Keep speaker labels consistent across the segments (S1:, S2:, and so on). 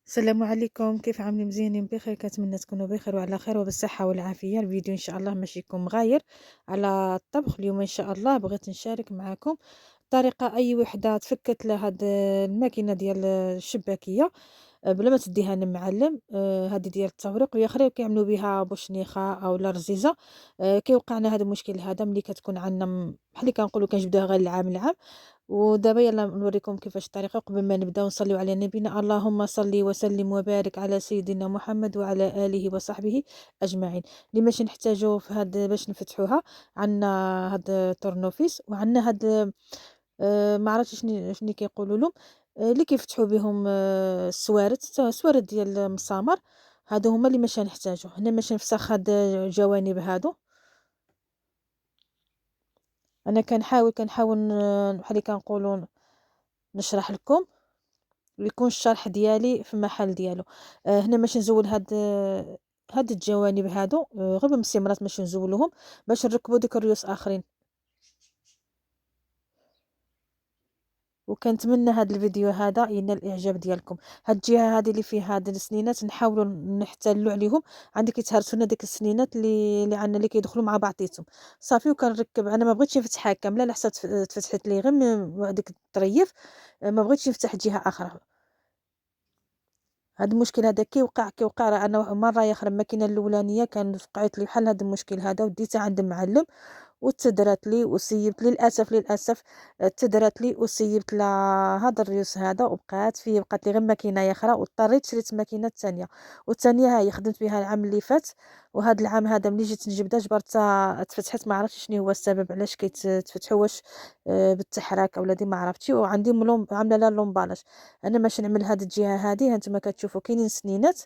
S1: السلام عليكم، كيف عاملين؟ مزيانين بخير؟ كنتمنى تكونوا بخير وعلى خير وبالصحة والعافية. الفيديو ان شاء الله ماشي يكون مغاير على الطبخ. اليوم ان شاء الله بغيت نشارك معكم طريقة اي وحدة تفكك لها هاد الماكينة ديال الشباكية بلا ما تديها للمعلم. هذه ديال التوريق، وهي اخرين كيعملوا بها بوشنيخه او لا رزيزه. كيوقعنا هذا المشكل هذا ملي كتكون عندنا بحال اللي كنقولوا كنجبدوها غير العام. ودابا يلا نوريكم كيفاش الطريقه. قبل ما نبداو نصليو على نبينا، اللهم صل وسلم وبارك على سيدنا محمد وعلى اله وصحبه اجمعين. اللي ماشي نحتاجو في هاد باش نفتحوها، عندنا هاد الطرنوفيس، وعندنا هاد ما عرفتش شنو كيقولوا لهم، اللي كيفتحوا بهم السوارد ديال المسامر. هادو هما اللي ماشي نحتاجو هنا. ماشي نفسخ هاد الجوانب هادو. انا كنحاول بحال اللي كنقولوا نشرح لكم ويكون الشرح ديالي في المحل ديالو. هنا باش نزول هاد الجوانب هادو، غير بالمسمارات باش نزولوهم باش نركبوا ديك الريوس اخرين. وكنتمنى هاد الفيديو هذا ينال الاعجاب ديالكم. هاد الجهه هذه اللي فيها هاد السنينات نحاولوا نحتلوا عليهم. عندك يتهرسوا لنا ديك السنينات اللي عندنا اللي كيدخلوا مع بعضياتهم. صافي وكنركب. انا ما بغيتش نفتحها كامله لحتى تفتحت لي غير من ديك الطريف. ما بغيتش نفتح جهه اخرى. هاد المشكل هذا كيوقع راه انا مره اخرى الماكينه الاولانيه كان وقعت لي بحال هاد المشكل هذا، وديتها عند المعلم وتدرات لي وسيبت. للاسف تدرات لي وسيبت لها هذا الريوس هذا، وبقات فيه، بقات لي غير ماكينه اخرى، واضطريت شريت ماكينه ثانيه. والثانيه ها هي خدمت بها العام اللي فات. وهذا العام هذا ملي جيت نجبدها جبرتها تفتحت. ما عرفتش شنو هو السبب علاش كيتفتحوا، واش بالتحراك اولا دي ما عرفتش. وعندي عامله لها لومبالاج. انا باش نعمل هاد الجهه هادي هانتوما كتشوفوا كاينين سنينات،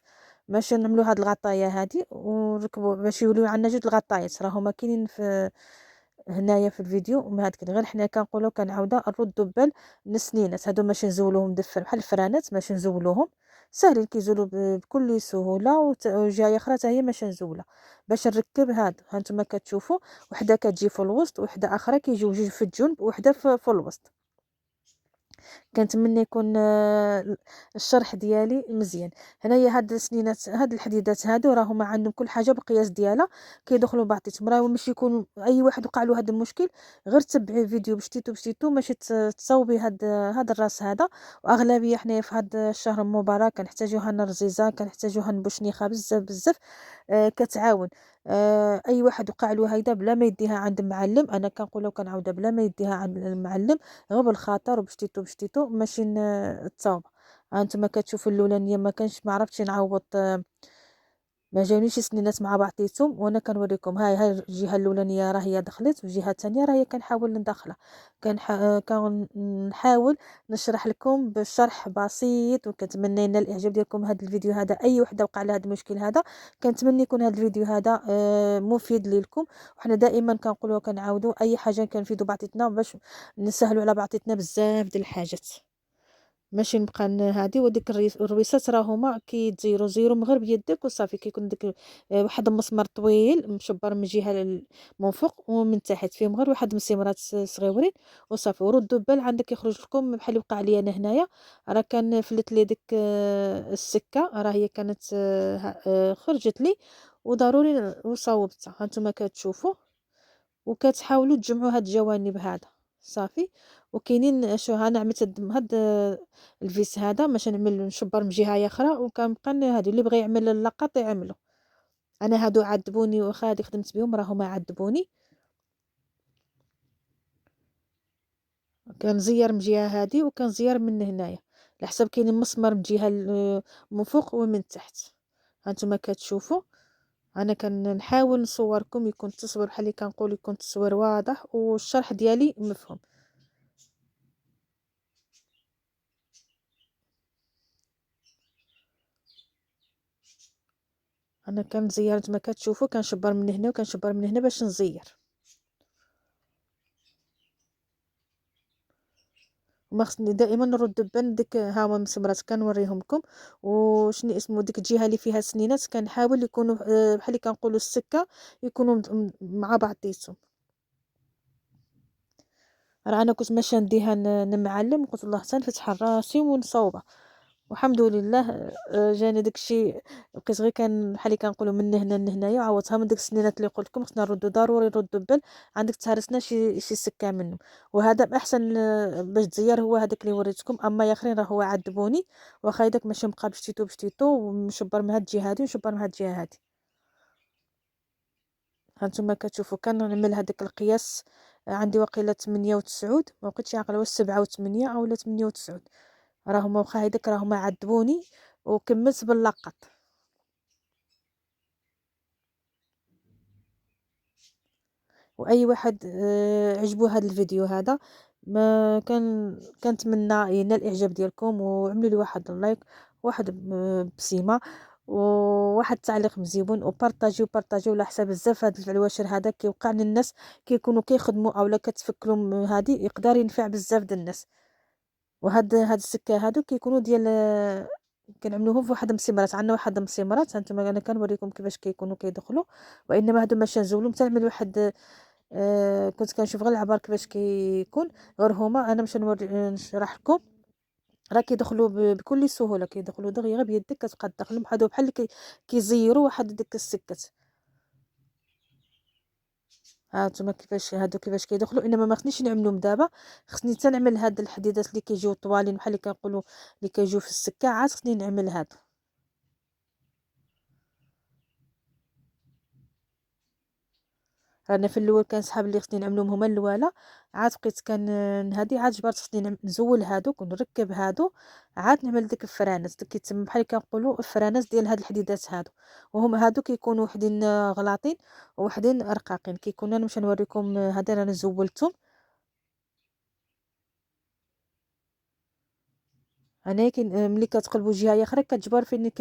S1: باش نعملوا هاد الغطايه هادي ونركبوا باش يوليو عندنا جوج الغطايات راهما كاينين في هنايا في الفيديو. وما هاد غير حنا كنقولوا كنعاودوا نردوا بال السنينات هادو ماشي نزولوهم دفر بحال الفرانات، ماشي نزولوهم ساهلين كيزولوا بكل سهوله. وجايه اخرى حتى هي ماشي نزوله. باش نركب هاد هانتوما كتشوفوا، وحده كتجي في الوسط وحده اخرى كيجيو جوج في الجنب وحده في الوسط. كنتمنى يكون الشرح ديالي مزيان. هنايا هاد السنينات هاد الحديدات هادو راهما عندهم كل حاجه بالقياس ديالها، كيدخلوا بعضياتهم. راه باش يكون اي واحد وقع له هذا المشكل غير تبعي الفيديو بشتيتو ماشي تصاوبي هاد الراس هذا. واغلبيه حنايا في هاد الشهر المبارك كنحتاجوها الرزيزه، كنحتاجوها بوشنيخه بزاف بزاف. كتعاون. اي واحد وقع له هيدا بلا ما يديها عند المعلم، انا كنقولها وكنعاودها، بلا ما يديها عند المعلم غير بالخاطر وبشتيتو ماشي التصاوب. ها انتما كتشوفوا الاولانيه ما كانش، ما عرفتش نعوض. ما جاونيش سنينات مع بعضياتهم. وانا كنوريكم هاي الجهه الاولانيه راه هي دخلت، والجهه الثانيه راه هي كنحاول ندخلها. كنحاول نشرح لكم بشرح بسيط، وكنتمنى ينال الاعجاب ديالكم هذا الفيديو هذا. اي وحده وقع لها هذا المشكل هذا كنتمنى يكون هذا الفيديو هذا مفيد لكم. وحنا دائما كنقولوا وكنعاودوا اي حاجه كنفيدوا بعضياتنا باش نسهلوا على بعضياتنا بزاف ديال الحاجات. ماشي نبقى هادي. وديك الرويسات راهما زيرو غير بيدك وصافي. كيكون ديك واحد المسمار طويل مشبر من جهه من فوق ومن تحت، فيهم غير واحد مسمارات صغيورين وصافي. وردوا بال عندك يخرج لكم بحال وقع لي انا هنايا. راه كان فلت لي ديك السكه، راه هي كانت خرجت لي وضروري وصاوبتها. هانتوما كتشوفوا وكتحاولوا تجمعوا هاد الجوانب هذا صافي. وكاينين شو ها عملت هاد الفيس هذا باش نعمل نشبر من جهه اخرى. وكنبقى هادو اللي بغى يعمل اللقط يعملوا. انا هادو عذبوني واخا هادي خدمت بهم راهما عذبوني. كنزير من جهه هادي وكنزير من هنايا لحسب كاين مسمار من جهه من فوق ومن تحت. هانتوما كتشوفوا. انا كنحاول نصوركم يكون التصوير بحال اللي كنقول يكون التصوير واضح والشرح ديالي مفهوم. انا كنزير كما كتشوفوا كنشبر من هنا وكنشبر من هنا باش نزير. وما خصني دائما نرد بال ديك ها هما مسمرات كنوريهم لكم. وشنو اسمه ديك الجهه اللي فيها سنينات كنحاول يكونوا بحال اللي كنقولوا السكه يكونوا مع بعضياتهم. راه انا كنت ماشيه نديها نمعلم، قلت الله حتى نفتح راسي ونصاوبها. والحمد لله. جاني داكشي، بقيت غير بحال اللي كنقولوا من هنا لهنايا، وعوضتها من ديك السنينات اللي قلت لكم خصنا نردو ضروري نردو البال، عندك تهرسنا شي سكه منه. وهذا باحسن باش تزير هو هذاك اللي وريتكم. اما يا اخرين راه هو عذبوني، واخا داك ماشي مبقى بشتيتو ومشبر من هاد الجهه هادي ومشبر من هاد الجهه هادي. هانتوما كتشوفوا كنعمل هذاك القياس. عندي وقيله 98، ما بقيتش عاقله واش 7 و8 اولا 98. راهما واخا هيداك راهما عذبوني وكملت باللقط. واي واحد عجبو هذا الفيديو هذا، ما كنتمنى ينال الاعجاب ديالكم، وعملوا لي واحد اللايك، واحد بسيمه، وواحد التعليق مزيون، وبارطاجيو على حساب بزاف. هذا الواشر هذا كيوقع للناس كيكونوا كيخدموا اولا كتفكلهم هذه يقدر ينفع بزاف د الناس. هاد السكه هادو كيكونوا ديال كنعملوهم في واحد المسمرات. عندنا واحد المسمرات هانتوما انا كنوريكم كيفاش كيكونوا كيدخلوا. وانما هادو ماشي نزولهم حتى نعمل واحد. كنت كنشوف غير العبار كيفاش كيكون، غير هما انا مش نوري نشرح لكم. راه كيدخلوا بكل سهوله، كيدخلوا دغيا غير بيدك كتبقى تدخلهم. هادو بحال كيزيروا واحد ديك السكات. ها نتوما كيفاش كيدخلوا. انما ما خصنيش نعملهم دابا، خصني حتى نعمل هاد الحديدات اللي كيجيو طوالين بحال اللي كنقولوا اللي كيجيو في السكه، عاد خصني نعمل هادو. انا في الاول كان صحاب اللي خصني نعملهم هما الاولى، عاد بقيت كان هادي، عاد جبرت خصني نزول هادوك ونركب هادو، عاد نعمل ديك الفرانس اللي كيتسمى بحال كنقولوا الفرانس ديال هاد الحديدات هادو. وهم هادو كيكونوا وحدين غلاطين ووحدين رقاقين. كيكونوا انا مش نوريكم هذا انا زولتهم. انا ملي كتقلبوا جهه اخرى كتجبر فين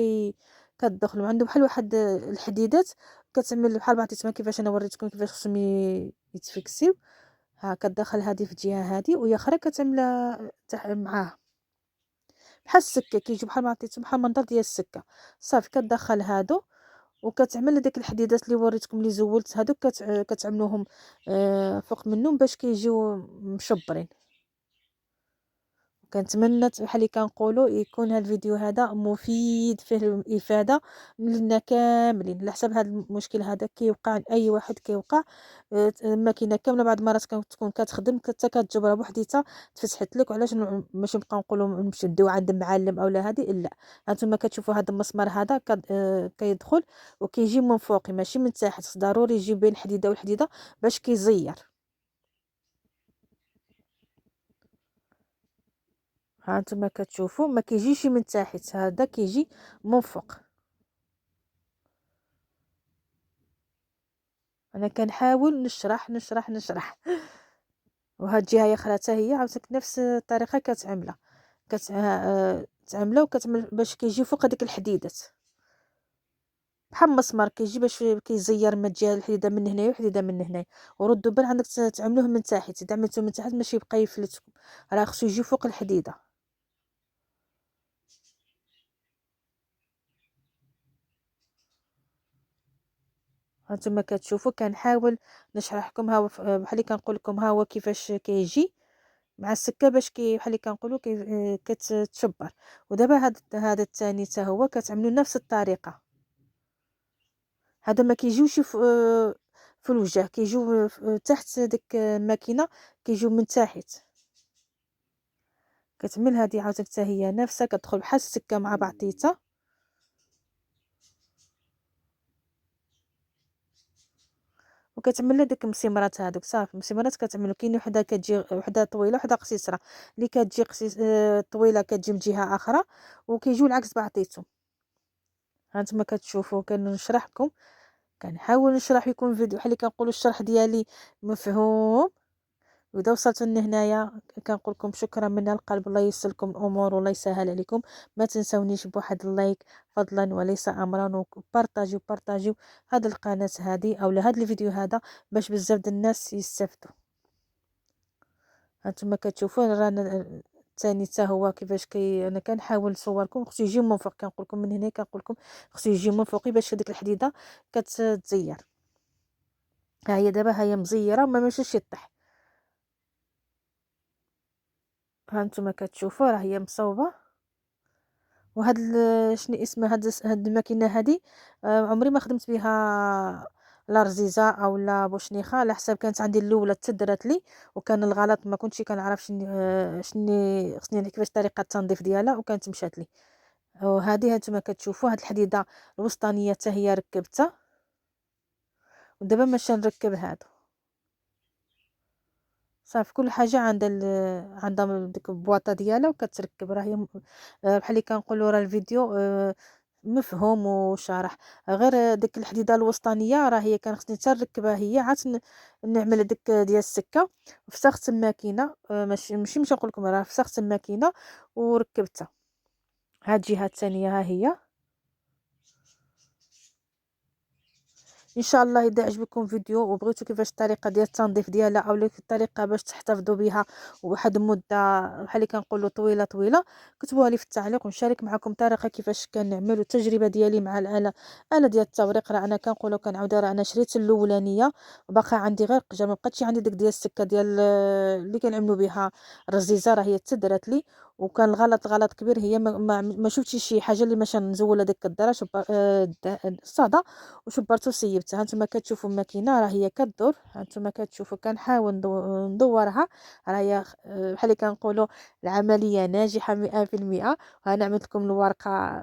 S1: كتدخلوا عندهم بحال واحد الحديدات كتعمل بحال بعض تما كيفاش انا وريتكم كيفاش خصهم يتفكسيو. ها كتدخل هذه في الجهه هذه وهي اخرى كتعملها معاها بحال السكه، كيجيو بحال ما عطيتهم بحال المنظر ديال السكه. صافي كتدخل هادو وكتعمل ديك الحديدات اللي وريتكم اللي زولت هادوك كتعملوهم فوق منهم باش كيجيو مشبرين. كنتمنى بحال اللي كنقولوا يكون هذا الفيديو هذا مفيد فيه الافاده لنا كاملين، على حساب هذا المشكل هذا كيوقع لاي واحد كيوقع. الماكينه كامله بعض المرات كتكون كتخدم حتى كتجبرها بوحديتها تفتحت لك. وعلاش ماشي نبقاو نقولوا نشدوا عند معلم اولا هذه لا. هانتوما كتشوفوا هذا المسمار هذا كيدخل وكيجي من فوق ماشي من تحت، ضروري يجي بين الحديده والحديده باش كيزير. ها انتما كتشوفوا ما كيجيش من تحت، هذا كيجي من فوق. انا كنحاول نشرح. وهاد الجهه اخرى حتى هي عاوتاني نفس الطريقه كتعملها. تعملها وكتعمل باش كيجي فوق هذيك الحديدات بحال مسمار كيجي باش كيزير من الجهه الحديده من هنايا وحديده من هنايا. وردوا بال عندك تعملوه من تحت، اذا عملتوه من تحت ماشي يبقى يفلتكم، راه خصو يجي فوق الحديده. هانتوما كتشوفوا كنحاول نشرح لكم. ها بحال اللي كنقول لكم ها هو كيفاش كيجي مع السكه باش بحال اللي كنقولوا كتشبر. ودابا هذا الثاني حتى هو كتعملوا نفس الطريقه. هذا ما كيجيوش في الوجه، كيجيو تحت ديك الماكينه، كيجيو من تحت. كتعمل هذه عاوتاني حتى هي نفسها، كتدخل بحال السكه مع بعضيتها. وكتعمل ديك المسمرات هذوك صافي. المسمرات كتعملوا كاين وحده كتجي وحده طويله وحده قصيره. اللي كتجي طويله كتجي من جهه اخرى وكيجيو العكس بعضيتهم. هانتوما كتشوفوا كنشرح لكم، كنحاول نشرح يكون فيديو بحال اللي كنقولوا الشرح ديالي مفهوم. واذا وصلتوا لهنايا كنقول لكم شكرا من القلب. الله ييسر لكم الامور والله يسهل عليكم. ما تنسونيش بواحد اللايك فضلا وليس امرا، وبارطاجيو هذه القناه هذه او هذا الفيديو هذا باش بزاف د الناس يستافدوا. هانتوما كتشوفوا رانا الثاني حتى هو كيفاش انا كنحاول نصوركم. خصو يجي من فوق، كنقول لكم من هنا كنقول لكم خصو يجي من فوق باش هذيك الحديده كتزير. ها هي دابا ها هي مزيره وما ماشيش يطيح. هانتوما كتشوفوا راه هي مصوبه. وهاد شنو اسمها هاد الماكينة هادي، عمري ما خدمت بها لا رزيزة أو لا بوشنيخة، على حساب كانت عندي الأولى تسدرات لي، وكان الغلط ما كنتش كنعرف شني خصني كيفاش طريقة التنظيف ديالها، وكانت مشات لي. وهذه هانتوما كتشوفوا هاد الحديدة الوسطانية حتى هي ركبتها، ودابا ماشي نركب هادو. صافي كل حاجة عندها ديك البواطة ديالها وكتركب. راه هي بحال اللي كنقولوا راه الفيديو مفهوم وشارح. غير ديك الحديدة الوسطانية راه هي كان خصني حتى نركبها هي، عاد نعمل ديك ديال السكة. فسخت الماكينة، ماشي نقول لكم، راه فسخت الماكينة وركبتها. هاد الجهة الثانية ها هي. ان شاء الله اذا عجبكم فيديو وبغيتوا كيفاش الطريقه ديال التنظيف ديالها، او الطريقه باش تحتفظوا بها واحد المده بحال اللي كنقولوا طويله طويله، كتبوها لي في التعليق ونشارك معكم الطريقه كيفاش كنعمل والتجربه ديالي مع الاله ديال التوريق. راه انا كنقولوا كنعاود، راه انا شريت الاولانيه وباقا عندي غير قجا، ما بقاتش عندي ديك ديال السكه ديال اللي كنعملوا بها الرزيزه، راه هي تسدرات لي. وكان الغلط غلط كبير، هي ما شفتش شي حاجه اللي ماشي نزول هذاك الدرج الصاده وشبرت وسيبتها. هانتوما كتشوفوا الماكينه راه هي كدور، هانتوما كتشوفوا كنحاول ندورها. راه هي بحال اللي كنقولوا العمليه ناجحه 100%. وأنا عملت لكم الورقه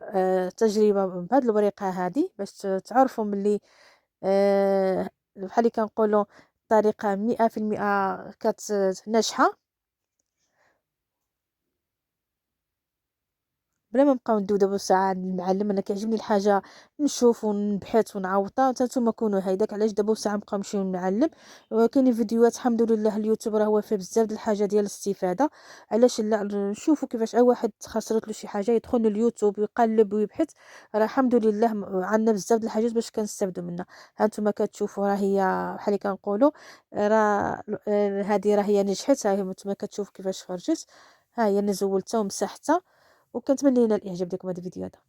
S1: تجربه بهذه الورقه هذه باش تعرفوا ملي بحال اللي كنقولوا الطريقه 100% ناجحه، بلا ما نبقاو ندوي دابا ساعة عند المعلم. انا كيعجبني الحاجه نشوف ونبحث ونعوطها، حتى نتوما كونوا هيداك. علاش دابا ساعة نبقاو نمشيو للمعلم؟ وكاينين فيديوهات الحمد لله، اليوتيوب راه هو فيه بزاف د الحاجه ديال الاستفاده. علاش لا نشوفوا كيفاش اي واحد خسرت له شي حاجه يدخل لليوتيوب ويقلب ويبحث. راه الحمد لله عندنا بزاف د الحاجات باش كنستافدوا منها. هانتوما كتشوفوا راه هي بحال اللي كنقولوا راه هذه راه هي نجحت. ها هي نتوما كتشوفوا كيفاش خرجت. ها هي انا زولتها ومسحتها، وكنتمنى ينال الاعجاب ديالكم هذا الفيديو هذا.